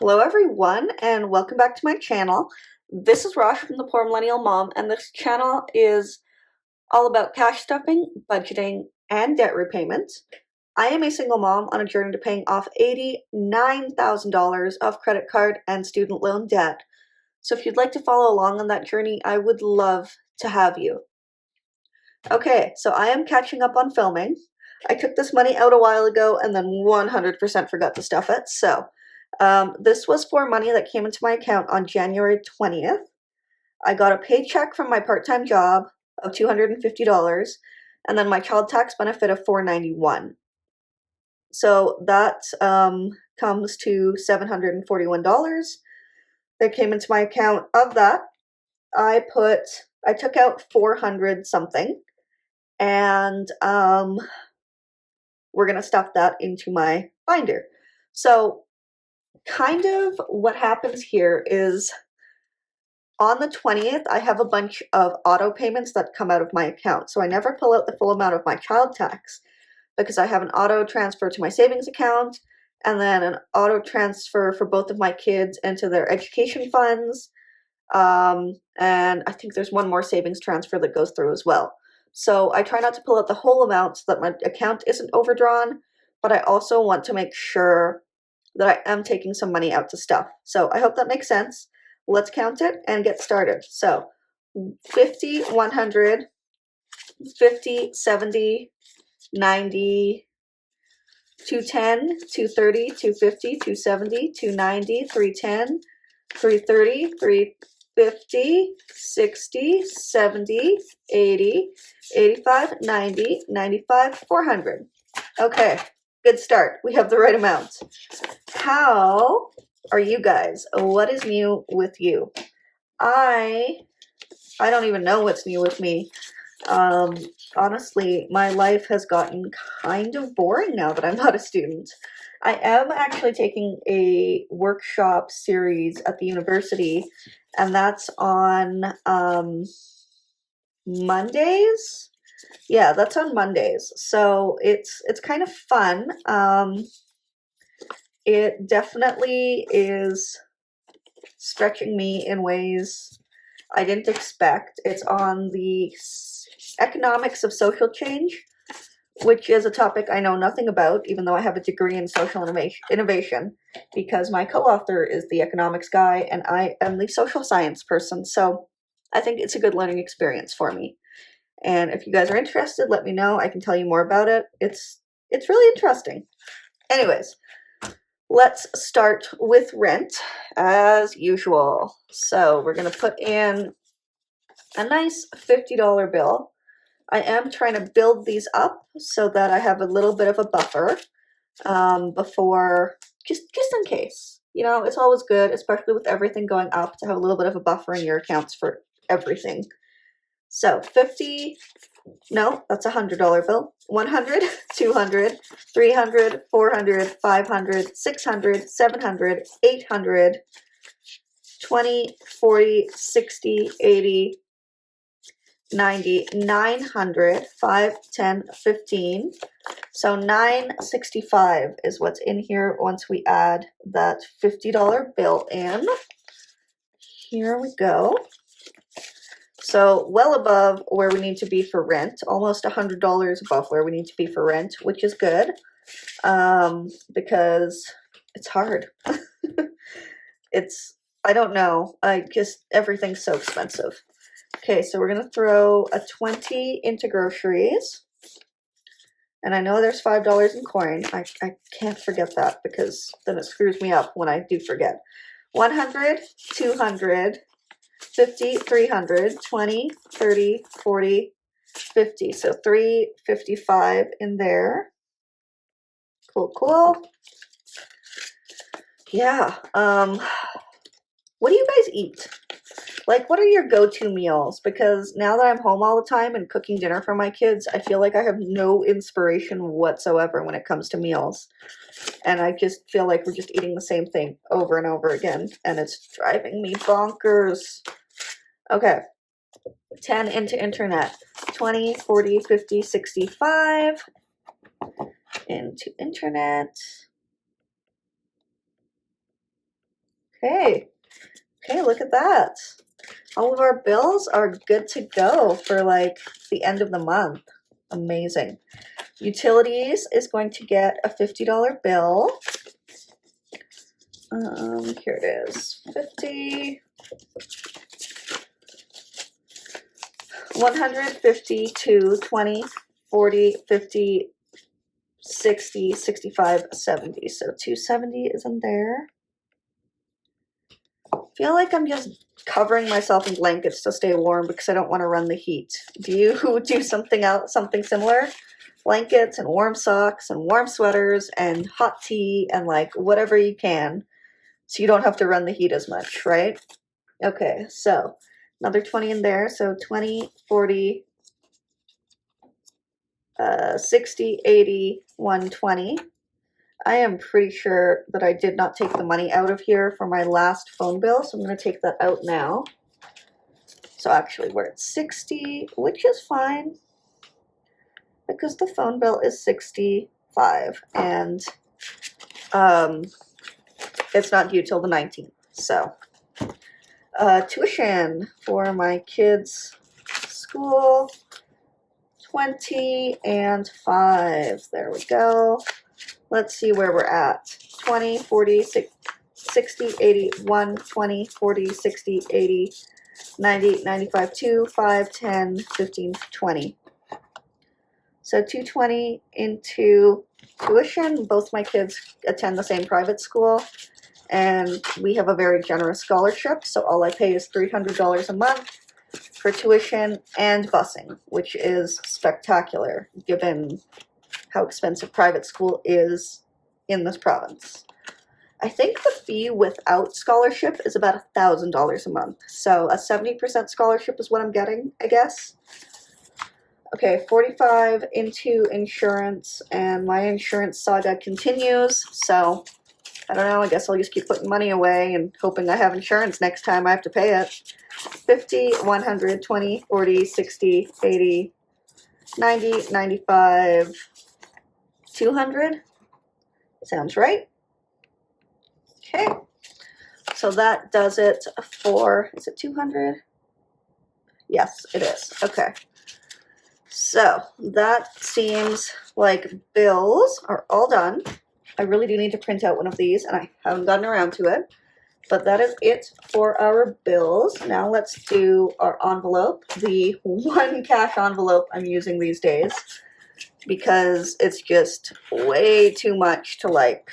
Hello everyone and welcome back to my channel. This is Rosh from the Poor Millennial Mom, and this channel is all about cash stuffing, budgeting, and debt repayment. I am a single mom on a journey to paying off $89,000 of credit card and student loan debt. So if you'd like to follow along on that journey, I would love to have you. Okay, so I am catching up on filming. I took this money out a while ago and then 100% forgot to stuff it, so this was for money that came into my account on January 20th. I got a paycheck from my part-time job of $250 and then my child tax benefit of $491. So that comes to $741 that came into my account. Of that, I took out 400 something, and we're gonna stuff that into my binder. So kind of what happens here is on the 20th, I have a bunch of auto payments that come out of my account. So I never pull out the full amount of my child tax because I have an auto transfer to my savings account and then an auto transfer for both of my kids into their education funds. And I think there's one more savings transfer that goes through as well. So I try not to pull out the whole amount so that my account isn't overdrawn, but I also want to make sure that I am taking some money out to stuff. So I hope that makes sense. Let's count it and get started. So 50, 100, 50, 70, 90, 210, 230, 250, 270, 290, 310, 330, 350, 60, 70, 80, 85, 90, 95, 400. Okay, good start. We have the right amount. How are you guys? What is new with you? I don't even know what's new with me. Honestly, my life has gotten kind of boring now that I'm not a student. I am actually taking a workshop series at the university, and that's on Mondays. Yeah, that's on Mondays. So it's kind of fun. It definitely is stretching me in ways I didn't expect. It's on the economics of social change, which is a topic I know nothing about, even though I have a degree in social innovation, because my co-author is the economics guy and I am the social science person. So I think it's a good learning experience for me. And if you guys are interested, let me know. I can tell you more about it. It's really interesting. Anyways, let's start with rent as usual. So we're going to put in a nice $50 bill. I am trying to build these up so that I have a little bit of a buffer before, just in case. You know, it's always good, especially with everything going up, to have a little bit of a buffer in your accounts for everything. So 50, no, that's a $100 bill. 100, 200, 300, 400, 500, 600, 700, 800, 20, 40, 60, 80, 90, 900, 5, 10, 15. So 965 is what's in here once we add that $50 bill in. Here we go. So well above where we need to be for rent, almost $100 above where we need to be for rent, which is good, because it's hard. I don't know, everything's so expensive. Okay, so we're gonna throw a 20 into groceries, and I know there's $5 in coin. I can't forget that because then it screws me up when I do forget. 100, 200, 50, 300, 20, 30, 40, 50. So 355 in there. Cool. Yeah. What do you guys eat? Like, what are your go-to meals? Because now that I'm home all the time and cooking dinner for my kids, I feel like I have no inspiration whatsoever when it comes to meals. And I just feel like we're just eating the same thing over and over again, and it's driving me bonkers. Okay, 10 into internet, 20, 40, 50, 65 into internet. Okay. Okay, look at that. All of our bills are good to go for like the end of the month. Amazing. Utilities is going to get a $50 bill. Here it is. 50, 150, 2, 20, 40, 50, 60, 65, 70. So 270 is in there. I feel like I'm just covering myself in blankets to stay warm because I don't want to run the heat. Do you do something else, something similar? Blankets and warm socks and warm sweaters and hot tea and like whatever you can so you don't have to run the heat as much, right? Okay, so another 20 in there. So 20, 40, 60, 80, 120. I am pretty sure that I did not take the money out of here for my last phone bill, so I'm going to take that out now. So actually we're at 60, which is fine because the phone bill is 65 and it's not due till the 19th. So tuition for my kids' school, 20 and 5. There we go. Let's see where we're at. 20, 40, 60, 80, 1, 20, 40, 60, 80, 90, 95, 2, 5, 10, 15, 20. So 220 into tuition. Both my kids attend the same private school, and we have a very generous scholarship, so all I pay is $300 a month for tuition and busing, which is spectacular given how expensive private school is in this province. I think the fee without scholarship is about $1,000 a month. So a 70% scholarship is what I'm getting, I guess. Okay, 45 into insurance, and my insurance saga continues. So I don't know, I guess I'll just keep putting money away and hoping I have insurance next time I have to pay it. 50, 100, 20, 40, 60, 80, 90, 95, 200. Sounds right. Okay, so that does it for, is it 200? Yes, it is. Okay, so that seems like bills are all done. I really do need to print out one of these, and I haven't gotten around to it. But that is it for our bills. Now let's do our envelope, the one cash envelope I'm using these days, because it's just way too much to like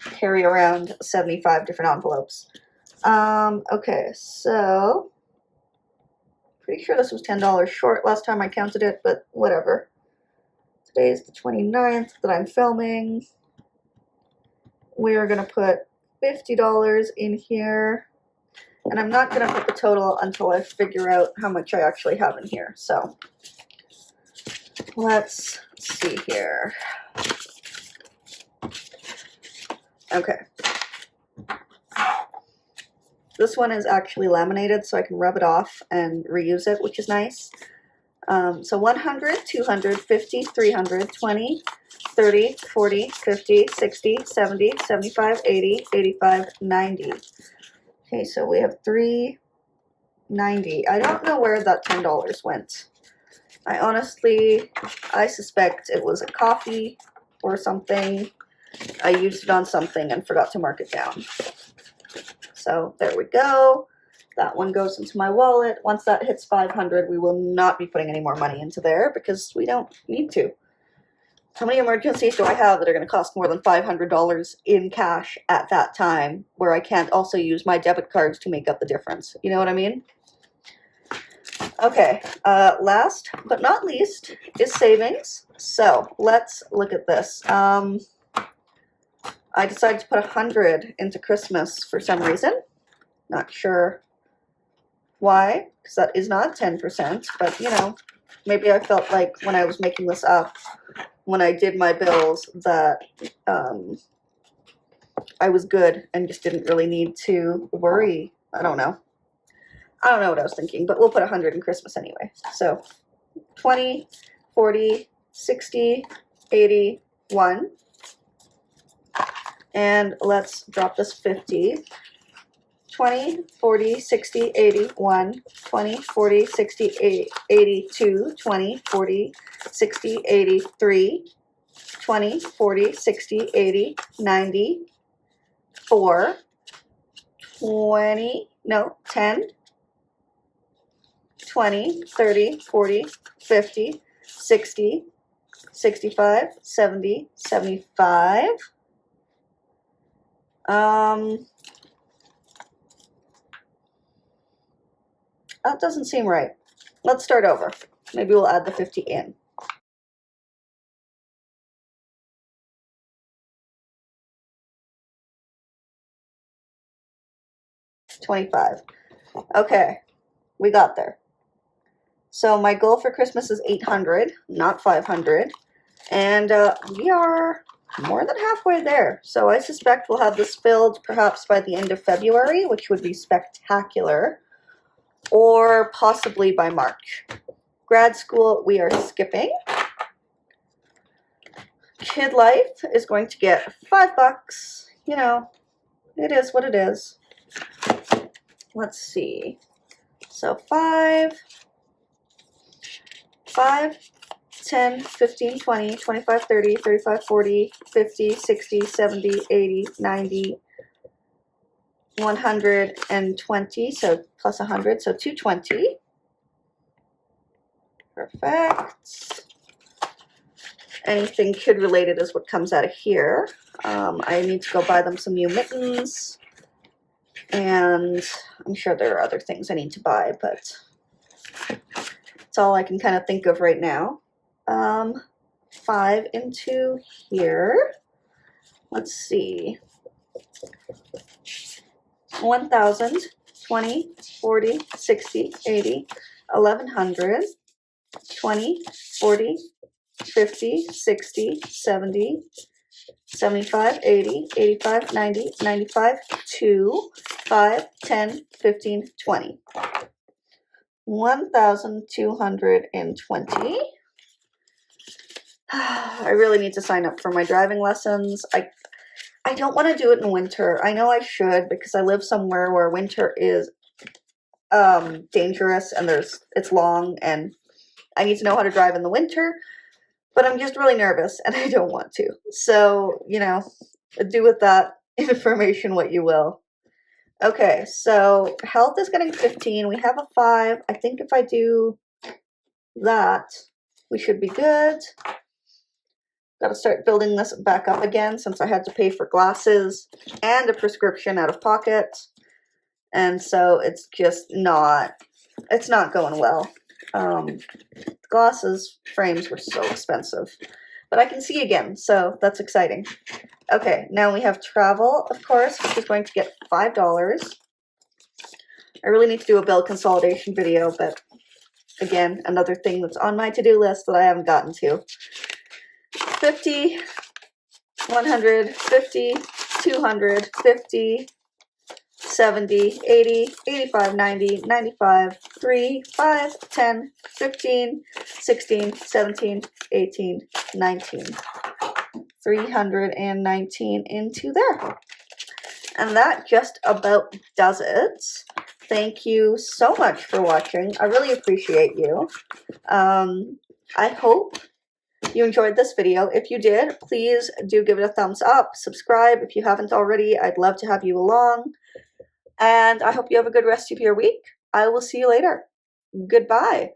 carry around 75 different envelopes. Okay, so pretty sure this was $10 short last time I counted it, but whatever. Today is the 29th that I'm filming. We are gonna put $50 in here, and I'm not gonna put the total until I figure out how much I actually have in here. So let's see here. Okay. This one is actually laminated, so I can rub it off and reuse it, which is nice. So 100, 200, 50, 300, 20, 30, 40, 50, 60, 70, 75, 80, 85, 90. Okay, so we have 390. I don't know where that $10 went. I suspect it was a coffee or something. I used it on something and forgot to mark it down. So there we go. That one goes into my wallet. Once that hits 500, we will not be putting any more money into there because we don't need to. How many emergencies do I have that are going to cost more than $500 in cash at that time, where I can't also use my debit cards to make up the difference? You know what I mean? Okay, last but not least is savings. So let's look at this. I decided to put 100 into Christmas for some reason. Not sure why, because that is not 10%, but you know, maybe I felt like when I was making this up, when I did my bills, that I was good and just didn't really need to worry. I don't know what I was thinking, but we'll put 100 in Christmas anyway. So 20, 40, 60, 80, 1. And let's drop this 50. 20, 40, 60, 80, 1, 20, 40, 60, 80, 82, 20, 40, 60, 80, 3, 20, 40, 60, 80, 90, 4, 20, no, 10, 20, 30, 40, 50, 60, 65, 70, 75. That doesn't seem right. Let's start over. Maybe we'll add the 50 in. $25. Okay, we got there. So my goal for Christmas is 800, not 500. And we are more than halfway there. So I suspect we'll have this filled perhaps by the end of February, which would be spectacular, or possibly by March. Grad school, we are skipping. Kid life is going to get $5. You know, it is what it is. Let's see. So 5, 10, 15, 20, 25, 30, 35, 40, 50, 60, 70, 80, 90, 120, so plus 100, so 220. Perfect. Anything kid related is what comes out of here. I need to go buy them some new mittens, and I'm sure there are other things I need to buy, but it's all I can kind of think of right now. 5 into here. Let's see. 1,000, 20, 40, 60, 80, 1,100, 20, 40, 50, 60, 70, 75, 80, 85, 90, 95, 2, 5, 10, 15, 20. 1,220. I really need to sign up for my driving lessons. I don't want to do it in winter. I know I should because I live somewhere where winter is dangerous and it's long, and I need to know how to drive in the winter, but I'm just really nervous and I don't want to. So, you know, do with that information what you will. Okay, so health is getting 15. We have a 5. I think if I do that, we should be good. Got to start building this back up again since I had to pay for glasses and a prescription out of pocket. And so it's just not going well. Glasses frames were so expensive. But I can see again, so that's exciting. Okay, now we have travel, of course, which is going to get $5. I really need to do a bill consolidation video, but again, another thing that's on my to-do list that I haven't gotten to. 50, 150, 250, 70, 80, 85, 90, 95, 3, 5, 10, 15, 16, 17, 18, 19. 319 into there. And that just about does it. Thank you so much for watching. I really appreciate you. I hope you enjoyed this video. If you did, please do give it a thumbs up. Subscribe if you haven't already. I'd love to have you along. And I hope you have a good rest of your week. I will see you later. Goodbye.